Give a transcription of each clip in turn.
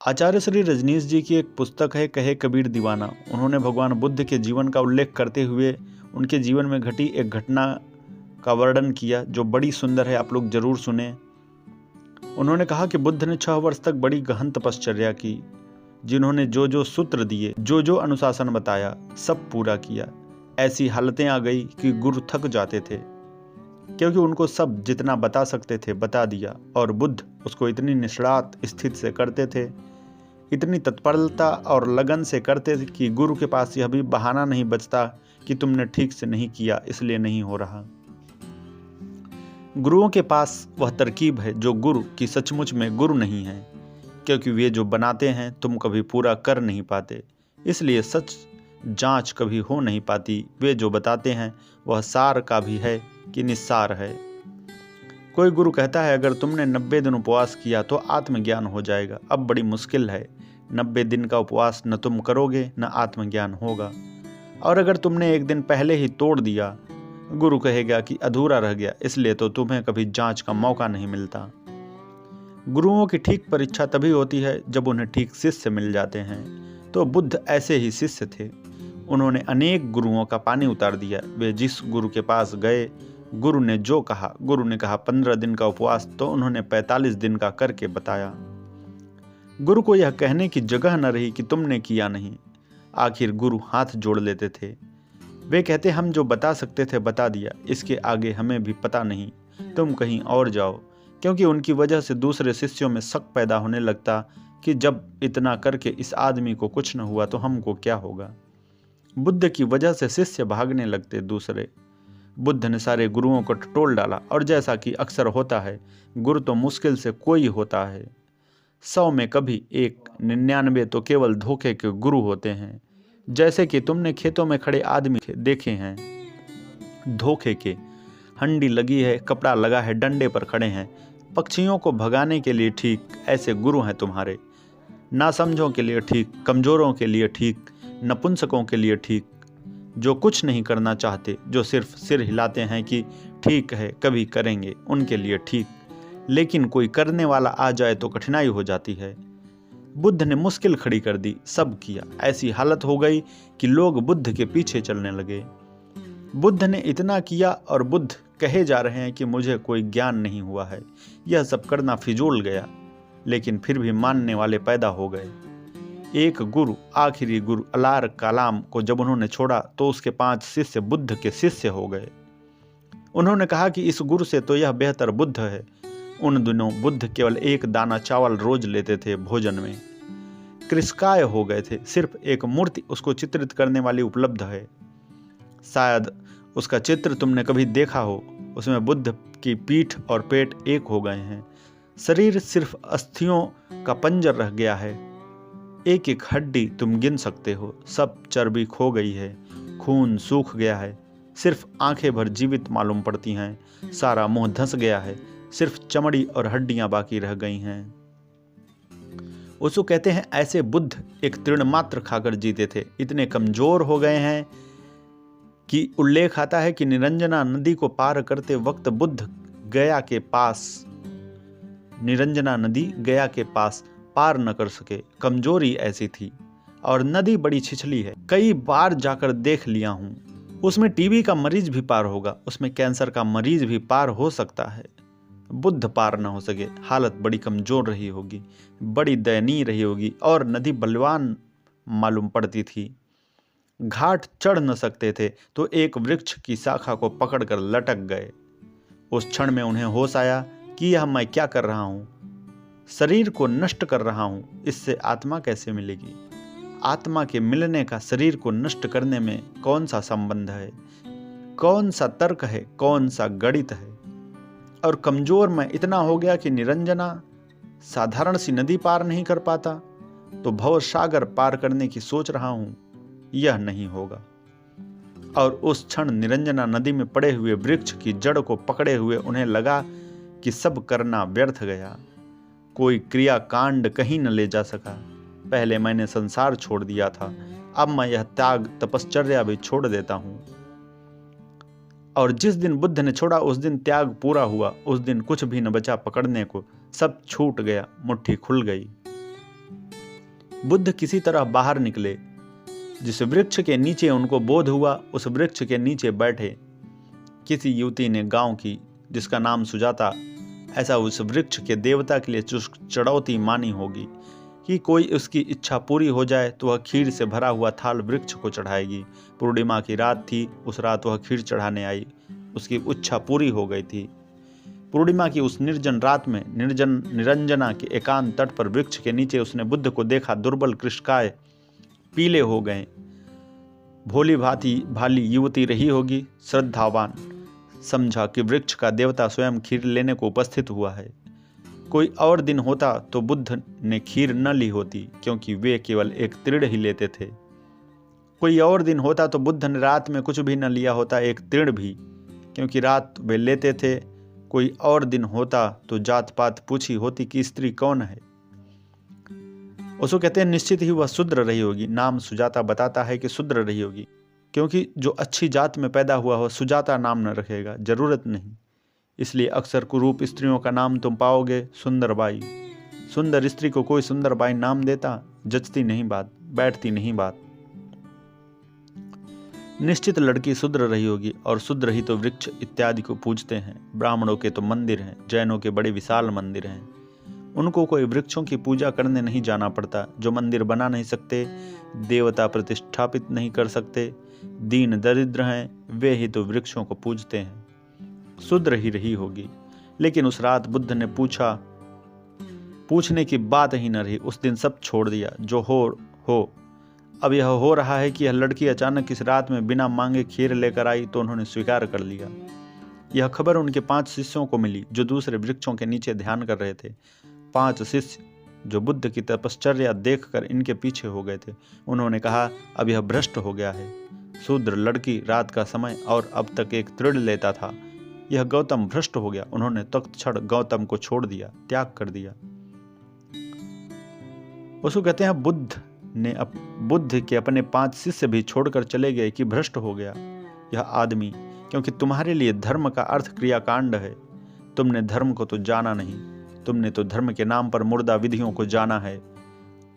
आचार्य श्री रजनीश जी की एक पुस्तक है कहे कबीर दीवाना। उन्होंने भगवान बुद्ध के जीवन का उल्लेख करते हुए उनके जीवन में घटी एक घटना का वर्णन किया जो बड़ी सुंदर है, आप लोग जरूर सुने। उन्होंने कहा कि बुद्ध ने 6 वर्ष तक बड़ी गहन तपश्चर्या की, जिन्होंने जो जो सूत्र दिए, जो जो अनुशासन बताया, सब पूरा किया। ऐसी हालतें आ गई कि गुरु थक जाते थे, क्योंकि उनको सब जितना बता सकते थे बता दिया, और बुद्ध उसको इतनी निष्णात स्थिति से करते थे, इतनी तत्परता और लगन से करते थे कि गुरु के पास यह भी बहाना नहीं बचता कि तुमने ठीक से नहीं किया इसलिए नहीं हो रहा। गुरुओं के पास वह तरकीब है जो गुरु की सचमुच में गुरु नहीं है, क्योंकि वे जो बनाते हैं तुम कभी पूरा कर नहीं पाते, इसलिए सच जांच कभी हो नहीं पाती। वे जो बताते हैं वह सार का भी है कि निस्सार है। कोई गुरु कहता है अगर तुमने 90 दिन उपवास किया तो आत्मज्ञान हो जाएगा। अब बड़ी मुश्किल है, 90 दिन का उपवास न तुम करोगे न आत्मज्ञान होगा। और अगर तुमने एक दिन पहले ही तोड़ दिया, गुरु कहेगा कि अधूरा रह गया, इसलिए तो तुम्हें कभी जांच का मौका नहीं मिलता। गुरुओं की ठीक परीक्षा तभी होती है जब उन्हें ठीक शिष्य मिल जाते हैं। तो बुद्ध ऐसे ही शिष्य थे। उन्होंने अनेक गुरुओं का पानी उतार दिया। वे जिस गुरु के पास गए, गुरु ने जो कहा, गुरु ने कहा 15 दिन का उपवास, तो उन्होंने 45 दिन का करके बताया। गुरु को यह कहने की जगह न रही कि तुमने किया नहीं। आखिर गुरु हाथ जोड़ लेते थे। वे कहते हम जो बता सकते थे बता दिया, इसके आगे हमें भी पता नहीं, तुम कहीं और जाओ। क्योंकि उनकी वजह से दूसरे शिष्यों में शक पैदा होने लगता कि जब इतना करके इस आदमी को कुछ न हुआ तो हमको क्या होगा। बुद्ध की वजह से शिष्य भागने लगते दूसरे। बुद्ध ने सारे गुरुओं को टटोल डाला, और जैसा कि अक्सर होता है, गुरु तो मुश्किल से कोई होता है। 100 में कभी 1, 99 तो केवल धोखे के गुरु होते हैं। जैसे कि तुमने खेतों में खड़े आदमी देखे हैं, धोखे के। हंडी लगी है, कपड़ा लगा है, डंडे पर खड़े हैं, पक्षियों को भगाने के लिए ठीक। ऐसे गुरु हैं तुम्हारे। नासमझों के लिए ठीक, कमजोरों के लिए ठीक, नपुंसकों के लिए ठीक, जो कुछ नहीं करना चाहते, जो सिर्फ सिर हिलाते हैं कि ठीक है कभी करेंगे, उनके लिए ठीक। लेकिन कोई करने वाला आ जाए तो कठिनाई हो जाती है। बुद्ध ने मुश्किल खड़ी कर दी, सब किया। ऐसी हालत हो गई कि लोग बुद्ध के पीछे चलने लगे। बुद्ध ने इतना किया और बुद्ध कहे जा रहे हैं कि मुझे कोई ज्ञान नहीं हुआ है, यह सब करना फिजूल गया। लेकिन फिर भी मानने वाले पैदा हो गए। एक गुरु, आखिरी गुरु अलार कलाम को जब उन्होंने छोड़ा तो उसके 5 शिष्य बुद्ध के शिष्य हो गए। उन्होंने कहा कि इस गुरु से तो यह बेहतर बुद्ध है। उन दिनों बुद्ध केवल 1 दाना चावल रोज लेते थे भोजन में। कृशकाय हो गए थे। सिर्फ एक मूर्ति उसको चित्रित करने वाली उपलब्ध है। शायद उसका चित्र तुमने कभी देखा हो। उसमें बुद्ध की पीठ और पेट एक हो गए हैं। शरीर सिर्फ अस्थियों का पंजर रह गया है। एक एक हड्डी तुम गिन सकते हो। सब चर्बी खो गई है, खून सूख गया है, सिर्फ आंखें भर जीवित मालूम पड़ती हैं। सारा मुंह धंस गया है, सिर्फ चमड़ी और हड्डियां बाकी रह गई हैं। उसको कहते हैं ऐसे बुद्ध एक तृण मात्र खाकर जीते थे। इतने कमजोर हो गए हैं कि उल्लेख आता है कि निरंजना नदी को पार करते वक्त बुद्ध गया के पास, निरंजना नदी गया के पास पार न कर सके। कमजोरी ऐसी थी, और नदी बड़ी छिछली है। कई बार जाकर देख लिया हूं। उसमें टीबी का मरीज भी पार होगा, उसमें कैंसर का मरीज भी पार हो सकता है। बुद्ध पार न हो सके। हालत बड़ी कमजोर रही होगी, बड़ी दयनीय रही होगी, और नदी बलवान मालूम पड़ती थी। घाट चढ़ न सकते थे तो एक वृक्ष की शाखा को पकड़कर लटक गए। उस क्षण में उन्हें होश आया कि यह मैं क्या कर रहा हूं। शरीर को नष्ट कर रहा हूं, इससे आत्मा कैसे मिलेगी। आत्मा के मिलने का शरीर को नष्ट करने में कौन सा संबंध है, कौन सा तर्क है, कौन सा गणित है। और कमजोर मैं इतना हो गया कि निरंजना साधारण सी नदी पार नहीं कर पाता, तो भव सागर पार करने की सोच रहा हूं, यह नहीं होगा। और उस क्षण निरंजना नदी में पड़े हुए वृक्ष की जड़ को पकड़े हुए उन्हें लगा कि सब करना व्यर्थ गया। कोई क्रिया कांड कहीं न ले जा सका। पहले मैंने संसार छोड़ दिया था, अब मैं यह त्याग तपश्चर्या भी छोड़ देता हूं। और जिस दिन बुद्ध ने छोड़ा उस दिन त्याग पूरा हुआ। उस दिन कुछ भी न बचा पकड़ने को, सब छूट गया, मुट्ठी खुल गई। बुद्ध किसी तरह बाहर निकले। जिस वृक्ष के नीचे उनको बोध हुआ उस वृक्ष के नीचे बैठे। किसी युवती ने गांव की, जिसका नाम सुजाता, ऐसा उस वृक्ष के देवता के लिए चुड़ौती मानी होगी कि कोई उसकी इच्छा पूरी हो जाए तो वह खीर से भरा हुआ थाल वृक्ष को चढ़ाएगी। पूर्णिमा की रात थी, उस रात वह खीर चढ़ाने आई, उसकी इच्छा पूरी हो गई थी। पूर्णिमा की उस निर्जन रात में निरंजना के एकांत तट पर वृक्ष के नीचे उसने बुद्ध को देखा। दुर्बल कृष्णकाय पीले हो गए। भोली भाली युवती रही होगी। श्रद्धावान समझा कि वृक्ष का देवता स्वयं खीर लेने को उपस्थित हुआ है। कोई और दिन होता तो बुद्ध ने खीर न ली होती, क्योंकि वे केवल एक तृण ही लेते थे। कोई और दिन होता तो बुद्ध ने रात में कुछ भी न लिया होता, एक तृण भी, क्योंकि रात वे लेते थे। कोई और दिन होता तो जात पात पूछी होती कि स्त्री कौन है। उसको कहते हैं निश्चित ही वह शूद्र रही होगी। नाम सुजाता बताता है कि शूद्र रही होगी, क्योंकि जो अच्छी जात में पैदा हुआ हो सुजाता नाम न रखेगा, जरूरत नहीं। इसलिए अक्सर कुरूप स्त्रियों का नाम तुम पाओगे सुंदरबाई। सुंदर स्त्री को कोई सुंदरबाई नाम देता, जचती नहीं बात, बैठती नहीं बात। निश्चित लड़की शूद्र रही होगी, और शूद्र ही तो वृक्ष इत्यादि को पूजते हैं। ब्राह्मणों के तो मंदिर हैं, जैनों के बड़े विशाल मंदिर हैं। उनको कोई वृक्षों की पूजा करने नहीं जाना पड़ता। जो मंदिर बना नहीं सकते, देवता प्रतिष्ठापित नहीं कर सकते, दीन दरिद्र हैं, वे ही तो वृक्षों को पूजते हैं। शूद्र ही रही होगी। लेकिन उस रात बुद्ध ने पूछने की बात ही न रही। उस दिन सब छोड़ दिया। जो हो अब यह हो रहा है कि यह लड़की अचानक इस रात में बिना मांगे खीर लेकर आई, तो उन्होंने स्वीकार कर लिया। यह खबर उनके 5 शिष्यों को मिली, जो दूसरे वृक्षों के नीचे ध्यान कर रहे थे। 5 शिष्य जो बुद्ध की तपश्चर्या देखकर इनके पीछे हो गए थे। उन्होंने कहा, अब यह भ्रष्ट हो गया है। शूद्र लड़की, रात का समय, और अब तक एक तृण लेता था। यह गौतम भ्रष्ट हो गया। उन्होंने तत्क्षण गौतम को छोड़ दिया, त्याग कर दिया। उसको कहते हैं बुद्ध के अपने 5 शिष्य भी छोड़कर चले गए कि भ्रष्ट हो गया यह आदमी, क्योंकि तुम्हारे लिए धर्म का अर्थ क्रियाकांड है। तुमने धर्म को तो जाना नहीं, तुमने तो धर्म के नाम पर मुर्दा विधियों को जाना है।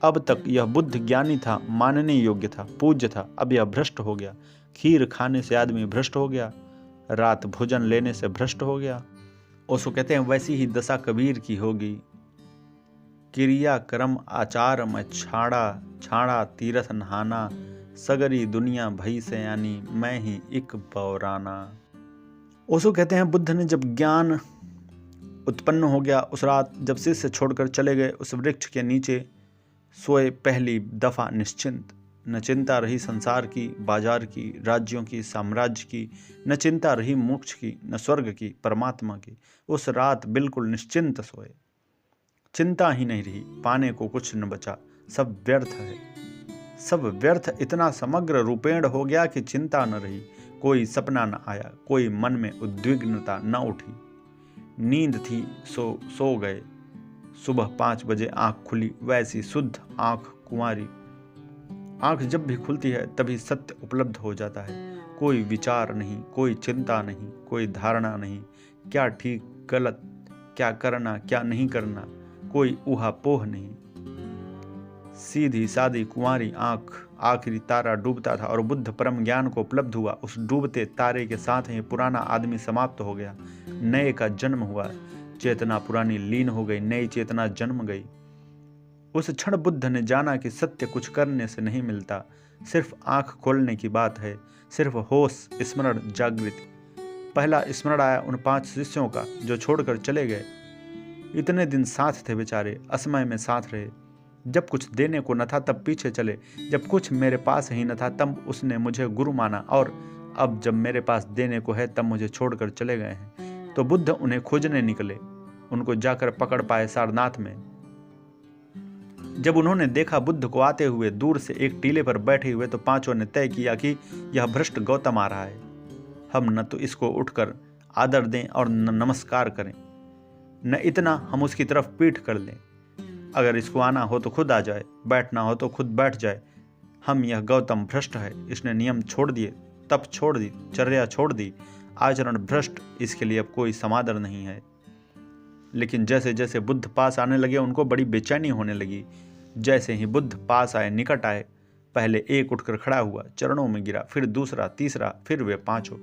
अब तक यह बुद्ध ज्ञानी था, मानने योग्य था, पूज्य था। अब यह भ्रष्ट हो गया। खीर खाने से आदमी भ्रष्ट हो गया, रात भोजन लेने से भ्रष्ट हो गया। उसको कहते हैं वैसी ही दशा कबीर की होगी। क्रिया कर्म आचार में छाड़ा तीरथ नहाना, सगरी दुनिया भई से यानी मैं ही एक बौराना। उसको कहते हैं बुद्ध ने जब ज्ञान उत्पन्न हो गया, उस रात जब शिष्य छोड़कर चले गए, उस वृक्ष के नीचे सोए पहली दफा निश्चिंत। न चिंता रही संसार की, बाजार की, राज्यों की, साम्राज्य की, न चिंता रही मोक्ष की, न स्वर्ग की, परमात्मा की। उस रात बिल्कुल निश्चिंत सोए। चिंता ही नहीं रही, पाने को कुछ न बचा, सब व्यर्थ है, सब व्यर्थ इतना समग्र रूपेण हो गया कि चिंता न रही। कोई सपना न आया, कोई मन में उद्विग्नता न उठी। नींद थी, सो गए। सुबह 5 बजे आंख खुली, वैसी शुद्ध आंख कुंवारी। आंख जब भी खुलती है तभी सत्य उपलब्ध हो जाता है। कोई विचार नहीं, कोई चिंता नहीं, कोई धारणा नहीं, क्या ठीक गलत, क्या करना क्या नहीं करना, कोई ऊहापोह नहीं। सीधी सादी कुंवारी आंख। आखिरी तारा डूबता था और बुद्ध परम ज्ञान को उपलब्ध हुआ। उस डूबते तारे के साथ ही पुराना आदमी समाप्त हो गया, नए का जन्म हुआ। चेतना पुरानी लीन हो गई, नई चेतना जन्म गई। उस क्षण बुद्ध ने जाना कि सत्य कुछ करने से नहीं मिलता, सिर्फ आंख खोलने की बात है, सिर्फ होश, स्मरण, जागृति। पहला स्मरण आया उन 5 शिष्यों का जो छोड़कर चले गए। इतने दिन साथ थे बेचारे, असमय में साथ रहे। जब कुछ देने को न था तब पीछे चले, जब कुछ मेरे पास ही न था तब उसने मुझे गुरु माना, और अब जब मेरे पास देने को है तब मुझे छोड़कर चले गए हैं। तो बुद्ध उन्हें खोजने निकले, उनको जाकर पकड़ पाए सारनाथ में। जब उन्होंने देखा बुद्ध को आते हुए दूर से एक टीले पर बैठे हुए, तो 5 ने तय किया कि यह भ्रष्ट गौतम आ रहा है। हम न तो इसको उठकर आदर दें और न नमस्कार करें, न इतना हम उसकी तरफ पीठ कर लें। अगर इसको आना हो तो खुद आ जाए, बैठना हो तो खुद बैठ जाए। हम यह गौतम भ्रष्ट है, इसने नियम छोड़ दिए, तप छोड़ दी, चर्या छोड़ दी, आचरण भ्रष्ट, इसके लिए अब कोई समादर नहीं है। लेकिन जैसे जैसे बुद्ध पास आने लगे उनको बड़ी बेचैनी होने लगी। जैसे ही बुद्ध पास आए, निकट आए, पहले एक उठकर खड़ा हुआ, चरणों में गिरा, फिर दूसरा, तीसरा, फिर वे पांचों।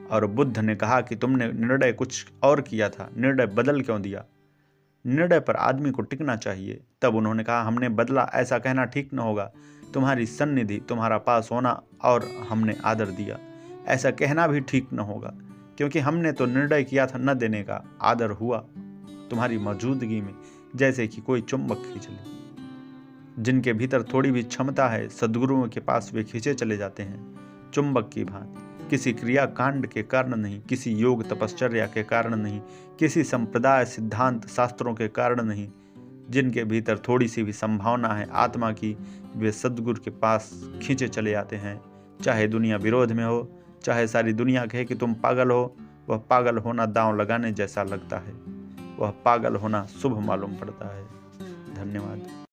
और बुद्ध ने कहा कि तुमने निर्णय कुछ और किया था, निर्णय बदल क्यों दिया? निर्णय पर आदमी को टिकना चाहिए। तब उन्होंने कहा, हमने बदला, ऐसा कहना ठीक न होगा। तुम्हारी सन्निधि, तुम्हारा पास होना और हमने आदर दिया, ऐसा कहना भी ठीक न होगा, क्योंकि हमने तो निर्णय किया था न देने का। आदर हुआ तुम्हारी मौजूदगी में, जैसे कि कोई चुंबक खींच ले। जिनके भीतर थोड़ी भी क्षमता है, सद्गुरुओं के पास वे खींचे चले जाते हैं, चुंबक की भांति। किसी क्रिया कांड के कारण नहीं, किसी योग तपश्चर्या के कारण नहीं, किसी संप्रदाय सिद्धांत शास्त्रों के कारण नहीं। जिनके भीतर थोड़ी सी भी संभावना है आत्मा की, वे सद्गुरु के पास खींचे चले आते हैं। चाहे दुनिया विरोध में हो, चाहे सारी दुनिया कहे कि तुम पागल हो, वह पागल होना दांव लगाने जैसा लगता है, वह पागल होना शुभ मालूम पड़ता है। धन्यवाद।